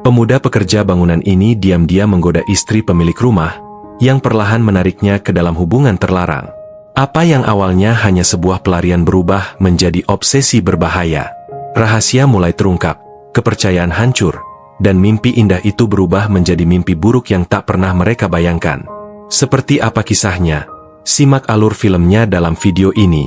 Pemuda pekerja bangunan ini diam-diam menggoda istri pemilik rumah, yang perlahan menariknya ke dalam hubungan terlarang. Apa yang awalnya hanya sebuah pelarian berubah menjadi obsesi berbahaya. Rahasia mulai terungkap, kepercayaan hancur, dan mimpi indah itu berubah menjadi mimpi buruk yang tak pernah mereka bayangkan. Seperti apa kisahnya? Simak alur filmnya dalam video ini.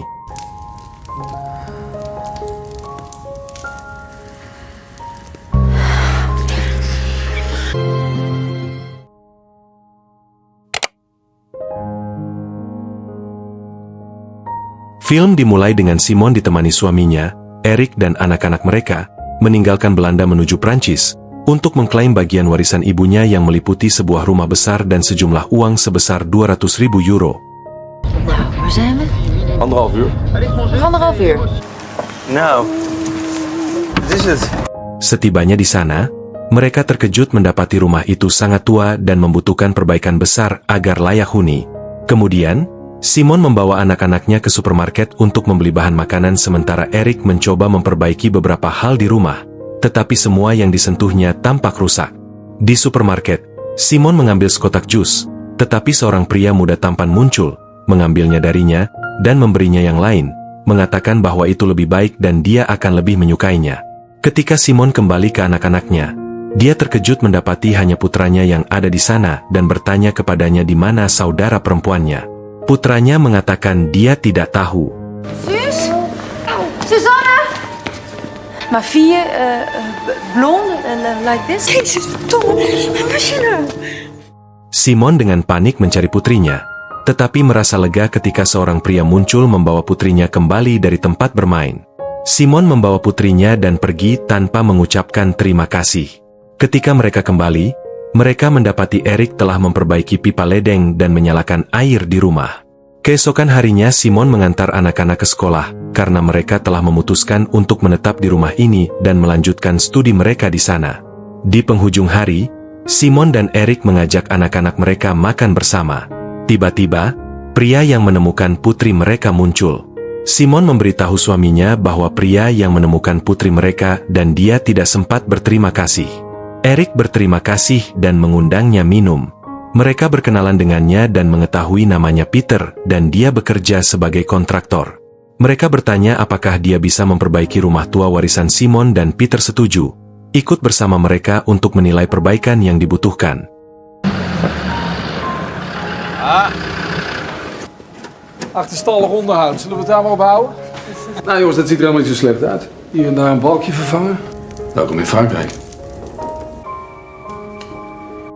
Film dimulai dengan Simon ditemani suaminya, Erik dan anak-anak mereka, meninggalkan Belanda menuju Prancis, untuk mengklaim bagian warisan ibunya yang meliputi sebuah rumah besar dan sejumlah uang sebesar 200.000 euro. Nou, waar zijn we? 1,5 uur. 1,5 uur. Nou, wat is het? Setibanya di sana, mereka terkejut mendapati rumah itu sangat tua dan membutuhkan perbaikan besar agar layak huni. Kemudian, Simon membawa anak-anaknya ke supermarket untuk membeli bahan makanan sementara Erik mencoba memperbaiki beberapa hal di rumah, tetapi semua yang disentuhnya tampak rusak. Di supermarket, Simon mengambil sekotak jus, tetapi seorang pria muda tampan muncul, mengambilnya darinya, dan memberinya yang lain, mengatakan bahwa itu lebih baik dan dia akan lebih menyukainya. Ketika Simon kembali ke anak-anaknya, dia terkejut mendapati hanya putranya yang ada di sana dan bertanya kepadanya di mana saudara perempuannya. Putranya mengatakan dia tidak tahu. Suus? Susanne? Maar vier, blonde, like this? Jezus, verdomme, waar was je nou? Simon dengan panik mencari putrinya, tetapi merasa lega ketika seorang pria muncul membawa putrinya kembali dari tempat bermain. Simon membawa putrinya dan pergi tanpa mengucapkan terima kasih. Ketika mereka kembali, mereka mendapati Erik telah memperbaiki pipa ledeng dan menyalakan air di rumah. Keesokan harinya Simon mengantar anak-anak ke sekolah, karena mereka telah memutuskan untuk menetap di rumah ini dan melanjutkan studi mereka di sana. Di penghujung hari, Simon dan Erik mengajak anak-anak mereka makan bersama. Tiba-tiba, pria yang menemukan putri mereka muncul. Simon memberitahu suaminya bahwa pria yang menemukan putri mereka dan dia tidak sempat berterima kasih. Erik berterima kasih dan mengundangnya minum. Mereka berkenalan dengannya dan mengetahui namanya Peter dan dia bekerja sebagai kontraktor. Mereka bertanya apakah dia bisa memperbaiki rumah tua warisan Simon dan Peter setuju, ikut bersama mereka untuk menilai perbaikan yang dibutuhkan. Achterstallig onderhoud, zullen we het daar maar op houden? Nou jongens, dat ziet er helemaal niet zo slecht uit. Hier en daar een balkje vervangen. Welkom in Frankrijk.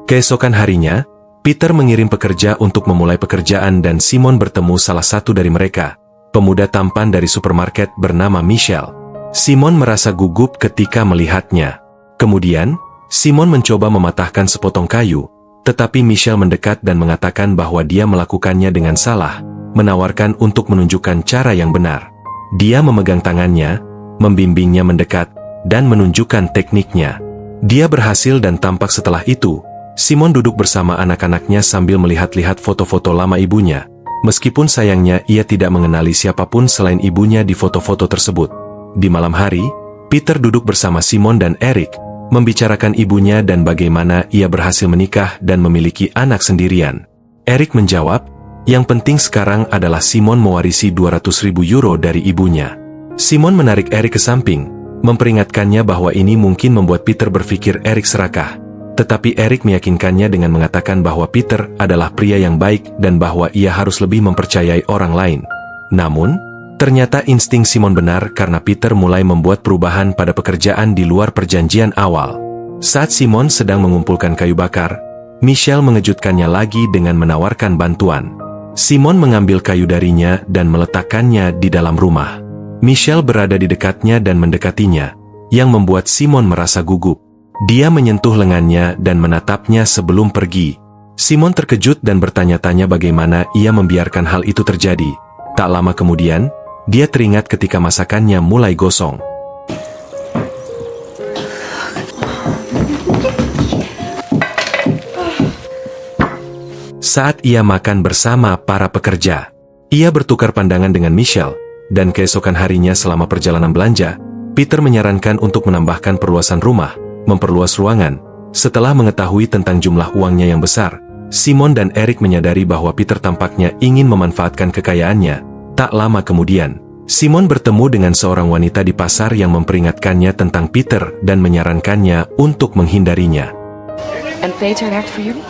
Keesokan harinya, Peter mengirim pekerja untuk memulai pekerjaan dan Simon bertemu salah satu dari mereka, pemuda tampan dari supermarket bernama Michel. Simon merasa gugup ketika melihatnya. Kemudian, Simon mencoba mematahkan sepotong kayu, tetapi Michel mendekat dan mengatakan bahwa dia melakukannya dengan salah, menawarkan untuk menunjukkan cara yang benar. Dia memegang tangannya, membimbingnya mendekat, dan menunjukkan tekniknya. Dia berhasil dan tampak setelah itu, Simon duduk bersama anak-anaknya sambil melihat-lihat foto-foto lama ibunya, meskipun sayangnya ia tidak mengenali siapapun selain ibunya di foto-foto tersebut. Di malam hari, Peter duduk bersama Simon dan Erik, membicarakan ibunya dan bagaimana ia berhasil menikah dan memiliki anak sendirian. Erik menjawab, yang penting sekarang adalah Simon mewarisi 200.000 euro dari ibunya. Simon menarik Erik ke samping, memperingatkannya bahwa ini mungkin membuat Peter berpikir Erik serakah. Tetapi Erik meyakinkannya dengan mengatakan bahwa Peter adalah pria yang baik dan bahwa ia harus lebih mempercayai orang lain. Namun, ternyata insting Simon benar karena Peter mulai membuat perubahan pada pekerjaan di luar perjanjian awal. Saat Simon sedang mengumpulkan kayu bakar, Michel mengejutkannya lagi dengan menawarkan bantuan. Simon mengambil kayu darinya dan meletakkannya di dalam rumah. Michel berada di dekatnya dan mendekatinya, yang membuat Simon merasa gugup. Dia menyentuh lengannya dan menatapnya sebelum pergi. Simon terkejut dan bertanya-tanya bagaimana ia membiarkan hal itu terjadi. Tak lama kemudian, dia teringat ketika masakannya mulai gosong. Saat ia makan bersama para pekerja, ia bertukar pandangan dengan Michel, dan keesokan harinya selama perjalanan belanja, Peter menyarankan untuk menambahkan perluasan rumah, memperluas ruangan, Setelah mengetahui tentang jumlah uangnya yang besar, Simon dan Eric menyadari bahwa Peter tampaknya ingin memanfaatkan kekayaannya. Tak lama kemudian, Simon bertemu dengan seorang wanita di pasar yang memperingatkannya tentang Peter dan menyarankannya untuk menghindarinya. En Peter werkt voor jullie?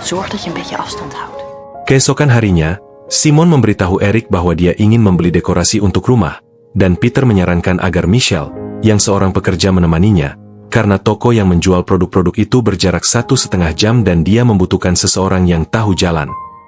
Zorg dat je een beetje afstand houdt. Keesokan harinya, Simon memberitahu Eric bahwa dia ingin membeli dekorasi untuk rumah, dan Peter menyarankan agar Michelle, yang seorang pekerja, menemaninya, karena toko yang menjual produk-produk itu berjarak 1,5 jam dan dia membutuhkan seseorang yang tahu jalan.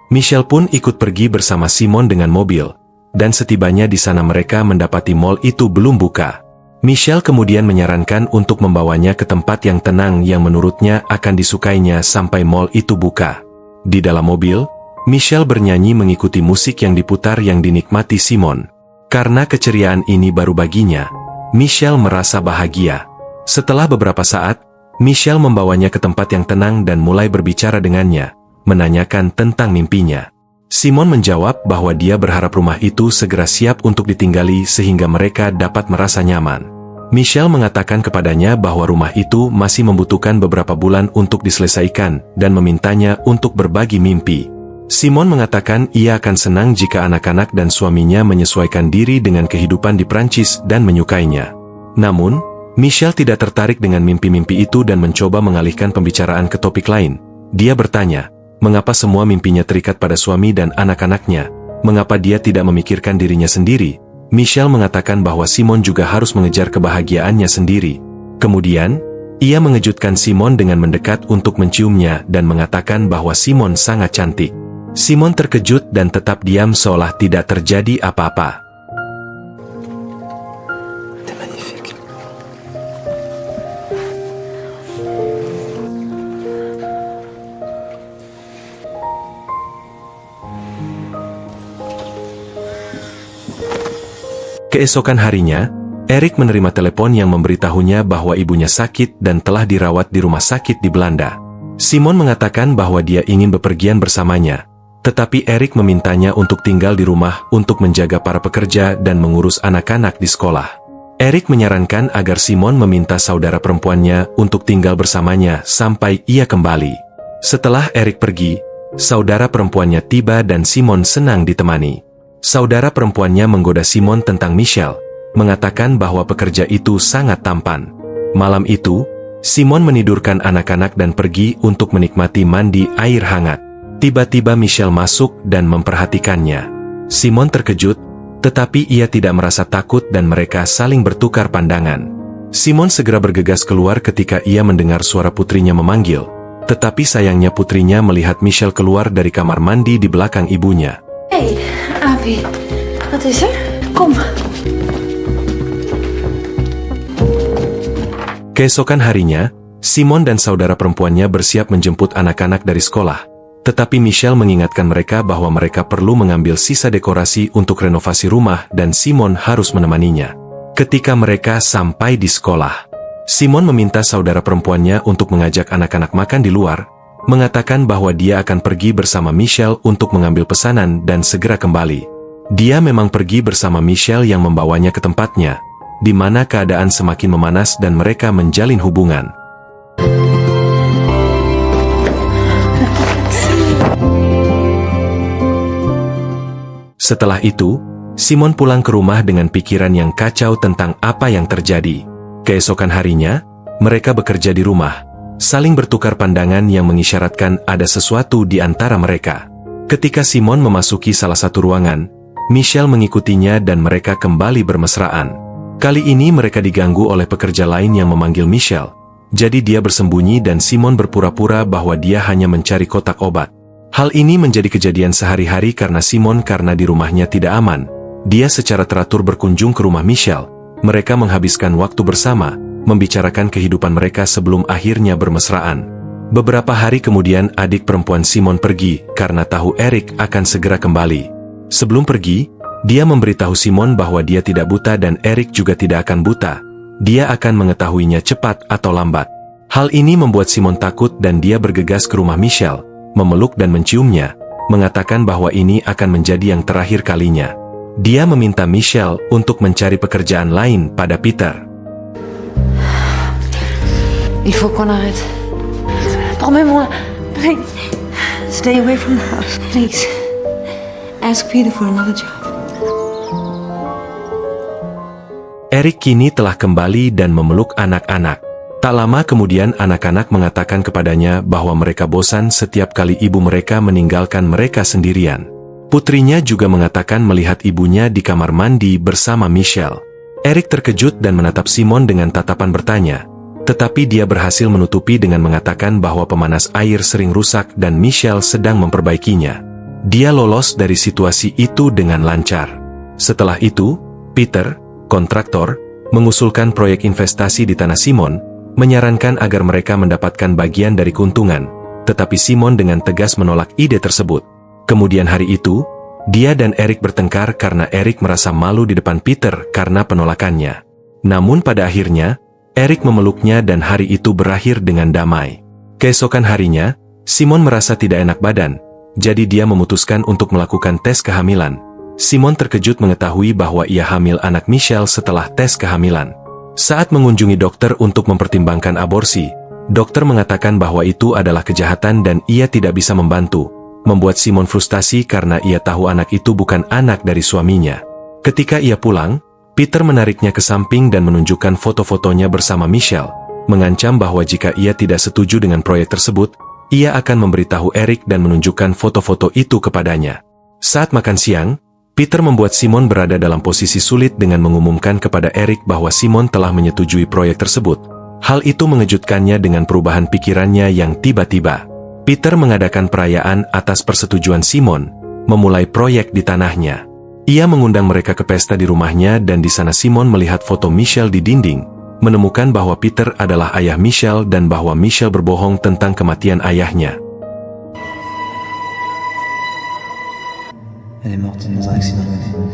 Michelle pun ikut pergi bersama Simon dengan mobil, dan setibanya di sana mereka mendapati mall itu belum buka. Michelle kemudian menyarankan untuk membawanya ke tempat yang tenang yang menurutnya akan disukainya sampai mall itu buka. Di dalam mobil, Michelle bernyanyi mengikuti musik yang diputar yang dinikmati Simon. Karena keceriaan ini baru baginya, Michelle merasa bahagia. Setelah beberapa saat, Michelle membawanya ke tempat yang tenang dan mulai berbicara dengannya, menanyakan tentang mimpinya. Simon menjawab bahwa dia berharap rumah itu segera siap untuk ditinggali sehingga mereka dapat merasa nyaman. Michelle mengatakan kepadanya bahwa rumah itu masih membutuhkan beberapa bulan untuk diselesaikan dan memintanya untuk berbagi mimpi. Simon mengatakan ia akan senang jika anak-anak dan suaminya menyesuaikan diri dengan kehidupan di Prancis dan menyukainya. Namun, Michelle tidak tertarik dengan mimpi-mimpi itu dan mencoba mengalihkan pembicaraan ke topik lain. Dia bertanya, mengapa semua mimpinya terikat pada suami dan anak-anaknya? Mengapa dia tidak memikirkan dirinya sendiri? Michelle mengatakan bahwa Simon juga harus mengejar kebahagiaannya sendiri. Kemudian, ia mengejutkan Simon dengan mendekat untuk menciumnya dan mengatakan bahwa Simon sangat cantik. Simon terkejut dan tetap diam seolah tidak terjadi apa-apa. Keesokan harinya, Eric menerima telepon yang memberitahunya bahwa ibunya sakit dan telah dirawat di rumah sakit di Belanda. Simon mengatakan bahwa dia ingin bepergian bersamanya, tetapi Eric memintanya untuk tinggal di rumah untuk menjaga para pekerja dan mengurus anak-anak di sekolah. Eric menyarankan agar Simon meminta saudara perempuannya untuk tinggal bersamanya sampai ia kembali. Setelah Eric pergi, saudara perempuannya tiba dan Simon senang ditemani. Saudara perempuannya menggoda Simon tentang Michelle, mengatakan bahwa pekerja itu sangat tampan. Malam itu, Simon menidurkan anak-anak dan pergi untuk menikmati mandi air hangat. Tiba-tiba Michelle masuk dan memperhatikannya. Simon terkejut, tetapi ia tidak merasa takut dan mereka saling bertukar pandangan. Simon segera bergegas keluar ketika ia mendengar suara putrinya memanggil, tetapi sayangnya putrinya melihat Michelle keluar dari kamar mandi di belakang ibunya. Hey, Api. Wat is er? Kom. Keesokan harinya, Simon dan saudara perempuannya bersiap menjemput anak-anak dari sekolah. Tetapi Michelle mengingatkan mereka bahwa mereka perlu mengambil sisa dekorasi untuk renovasi rumah dan Simon harus menemaninya. Ketika mereka sampai di sekolah, Simon meminta saudara perempuannya untuk mengajak anak-anak makan di luar, mengatakan bahwa dia akan pergi bersama Michelle untuk mengambil pesanan dan segera kembali. Dia memang pergi bersama Michelle yang membawanya ke tempatnya, di mana keadaan semakin memanas dan mereka menjalin hubungan. Setelah itu, Simon pulang ke rumah dengan pikiran yang kacau tentang apa yang terjadi. Keesokan harinya, mereka bekerja di rumah, saling bertukar pandangan yang mengisyaratkan ada sesuatu di antara mereka. Ketika Simon memasuki salah satu ruangan, Michelle mengikutinya dan mereka kembali bermesraan. Kali ini mereka diganggu oleh pekerja lain yang memanggil Michelle. Jadi dia bersembunyi dan Simon berpura-pura bahwa dia hanya mencari kotak obat. Hal ini menjadi kejadian sehari-hari karena di rumahnya tidak aman. Dia secara teratur berkunjung ke rumah Michelle. Mereka menghabiskan waktu bersama, membicarakan kehidupan mereka sebelum akhirnya bermesraan. Beberapa hari kemudian adik perempuan Simon pergi karena tahu Eric akan segera kembali. Sebelum pergi, dia memberitahu Simon bahwa dia tidak buta dan Eric juga tidak akan buta. Dia akan mengetahuinya cepat atau lambat. Hal ini membuat Simon takut dan dia bergegas ke rumah Michelle, memeluk dan menciumnya, mengatakan bahwa ini akan menjadi yang terakhir kalinya. Dia meminta Michelle untuk mencari pekerjaan lain pada Peter. Il faut qu'on arrête. Promets-moi. Please. Stay away from the house. Please. Ask Peter for another job. Eric kini telah kembali dan memeluk anak-anak. Tak lama kemudian anak-anak mengatakan kepadanya bahwa mereka bosan setiap kali ibu mereka meninggalkan mereka sendirian. Putrinya juga mengatakan melihat ibunya di kamar mandi bersama Michelle. Eric terkejut dan menatap Simon dengan tatapan bertanya, tetapi dia berhasil menutupi dengan mengatakan bahwa pemanas air sering rusak dan Michelle sedang memperbaikinya. Dia lolos dari situasi itu dengan lancar. Setelah itu, Peter, kontraktor, mengusulkan proyek investasi di tanah Simon, menyarankan agar mereka mendapatkan bagian dari keuntungan, tetapi Simon dengan tegas menolak ide tersebut. Kemudian hari itu, dia dan Eric bertengkar karena Eric merasa malu di depan Peter karena penolakannya. Namun pada akhirnya, Eric memeluknya dan hari itu berakhir dengan damai. Keesokan harinya, Simon merasa tidak enak badan, jadi dia memutuskan untuk melakukan tes kehamilan. Simon terkejut mengetahui bahwa ia hamil anak Michelle setelah tes kehamilan. Saat mengunjungi dokter untuk mempertimbangkan aborsi, dokter mengatakan bahwa itu adalah kejahatan dan ia tidak bisa membantu, membuat Simon frustasi karena ia tahu anak itu bukan anak dari suaminya. Ketika ia pulang, Peter menariknya ke samping dan menunjukkan foto-fotonya bersama Michelle, mengancam bahwa jika ia tidak setuju dengan proyek tersebut, ia akan memberitahu Eric dan menunjukkan foto-foto itu kepadanya. Saat makan siang, Peter membuat Simon berada dalam posisi sulit dengan mengumumkan kepada Eric bahwa Simon telah menyetujui proyek tersebut. Hal itu mengejutkannya dengan perubahan pikirannya yang tiba-tiba. Peter mengadakan perayaan atas persetujuan Simon, memulai proyek di tanahnya. Ia mengundang mereka ke pesta di rumahnya dan di sana Simon melihat foto Michelle di dinding, menemukan bahwa Peter adalah ayah Michelle dan bahwa Michelle berbohong tentang kematian ayahnya. Elle est morte dans un accident de mener.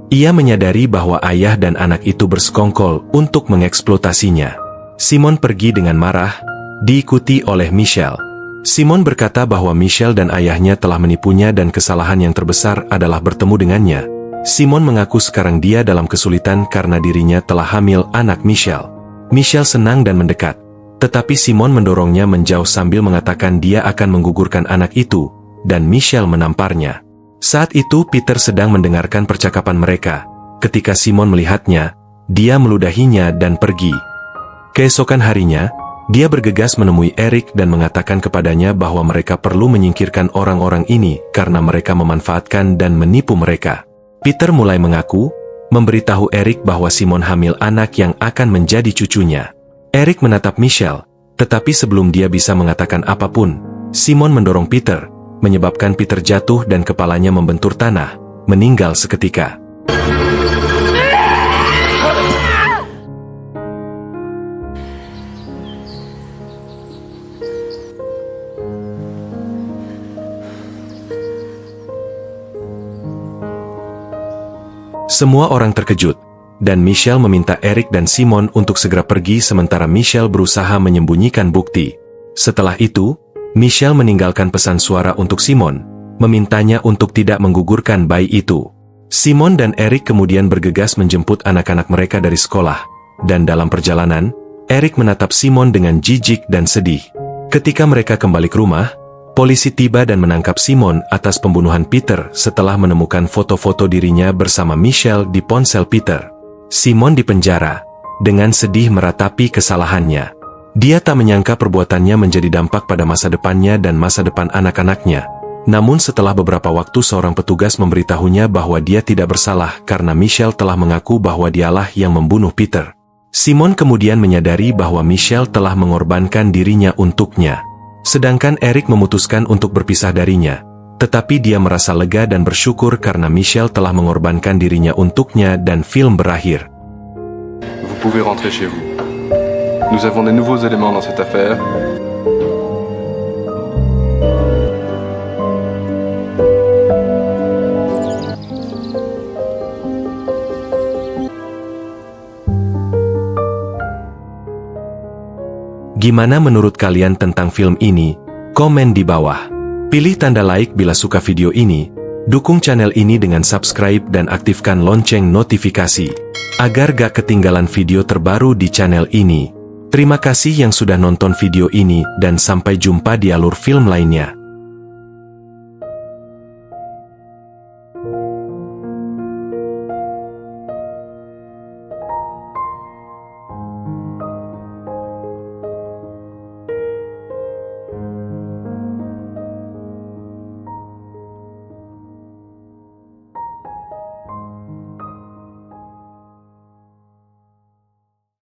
Ia menyadari bahwa ayah dan anak itu bersekongkol untuk mengeksploitasinya. Simon pergi dengan marah, diikuti oleh Michelle. Simon berkata bahwa Michelle dan ayahnya telah menipunya dan kesalahan yang terbesar adalah bertemu dengannya. Simon mengaku sekarang dia dalam kesulitan karena dirinya telah hamil anak Michelle. Michelle senang dan mendekat, tetapi Simon mendorongnya menjauh sambil mengatakan dia akan menggugurkan anak itu, dan Michelle menamparnya. Saat itu Peter sedang mendengarkan percakapan mereka. Ketika Simon melihatnya, dia meludahinya dan pergi. Keesokan harinya, dia bergegas menemui Eric dan mengatakan kepadanya bahwa mereka perlu menyingkirkan orang-orang ini karena mereka memanfaatkan dan menipu mereka. Peter mulai mengaku, memberitahu Eric bahwa Simon hamil anak yang akan menjadi cucunya. Eric menatap Michelle, tetapi sebelum dia bisa mengatakan apapun, Simon mendorong Peter, menyebabkan Peter jatuh dan kepalanya membentur tanah, meninggal seketika. Semua orang terkejut, dan Michelle meminta Eric dan Simon untuk segera pergi sementara Michelle berusaha menyembunyikan bukti. Setelah itu, Michelle meninggalkan pesan suara untuk Simon, memintanya untuk tidak menggugurkan bayi itu. Simon dan Eric kemudian bergegas menjemput anak-anak mereka dari sekolah, dan dalam perjalanan, Eric menatap Simon dengan jijik dan sedih. Ketika mereka kembali ke rumah, polisi tiba dan menangkap Simon atas pembunuhan Peter setelah menemukan foto-foto dirinya bersama Michelle di ponsel Peter. Simon dipenjara, dengan sedih meratapi kesalahannya. Dia tak menyangka perbuatannya menjadi dampak pada masa depannya dan masa depan anak-anaknya. Namun setelah beberapa waktu seorang petugas memberitahunya bahwa dia tidak bersalah karena Michelle telah mengaku bahwa dialah yang membunuh Peter. Simon kemudian menyadari bahwa Michelle telah mengorbankan dirinya untuknya. Sedangkan Eric memutuskan untuk berpisah darinya, tetapi dia merasa lega dan bersyukur karena Michelle telah mengorbankan dirinya untuknya dan film berakhir. Vous pouvez rentrer chez vous. Nous avons de nouveaux éléments dans cette affaire. Gimana menurut kalian tentang film ini? Komen di bawah. Pilih tanda like bila suka video ini, Dukung channel ini dengan subscribe dan aktifkan lonceng notifikasi, agar gak ketinggalan video terbaru di channel ini. Terima kasih yang sudah nonton video ini dan sampai jumpa di alur film lainnya.